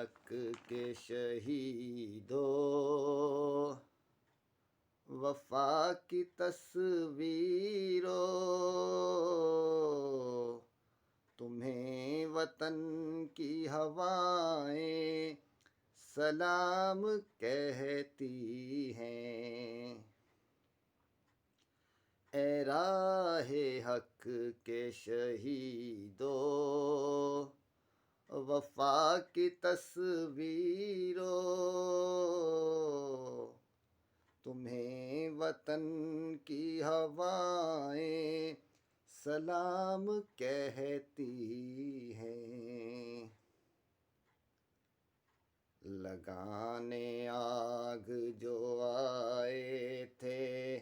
حق کے شہیدو، وفا کی تصویرو، تمہیں وطن کی ہوائیں سلام کہتی ہیں۔ اے راہ حق کے شہیدو، وفا کی تصویرو، تمہیں وطن کی ہوائیں سلام کہتی ہیں۔ لگانے آگ جو آئے تھے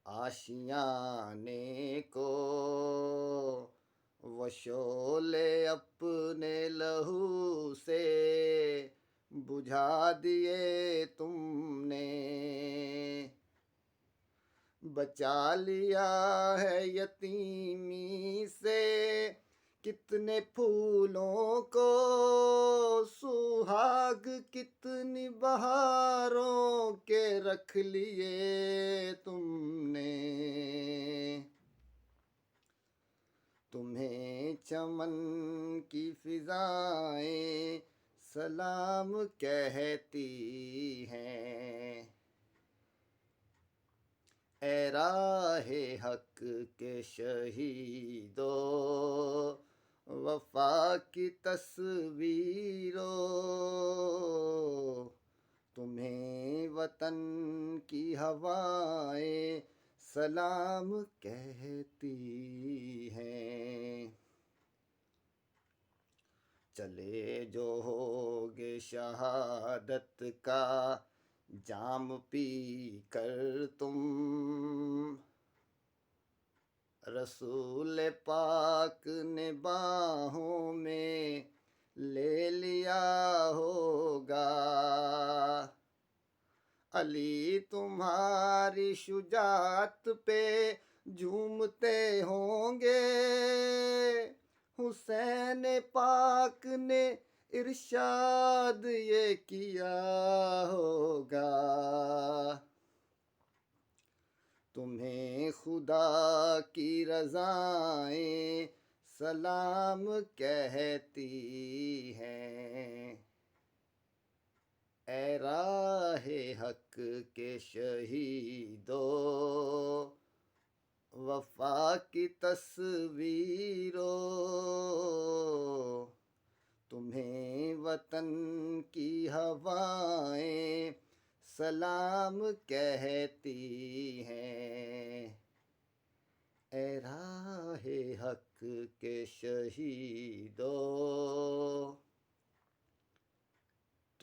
آشیانے کو، وہ شعلے اپنے لہو سے بجھا دیے تم نے۔ بچا لیا ہے یتیمی سے کتنے پھولوں کو، سہاگ کتنی بہاروں کے رکھ لیے تم نے۔ تمہیں چمن کی فضائیں سلام کہتی ہیں۔ اے راہ حق کے شہیدو، وفا کی تصویرو، تمہیں وطن کی ہوائیں سلام کہتی ہیں۔ چلے جو ہوگے شہادت کا جام پی کر تم، رسول پاک نے باہوں میں لے لیا ہوگا۔ علی تمہاری شجاعت پہ جھومتے ہوں گے، حسین پاک نے ارشاد یہ کیا ہوگا۔ تمہیں خدا کی رضائیں سلام کہتی ہیں۔ اے راہ حق کے شہیدو، وفا کی تصویرو، تمہیں وطن کی ہوائیں سلام کہتی ہیں۔ اے راہ حق کے شہیدو۔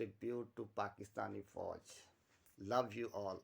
Tribute to Pakistani Fauj. Love you all.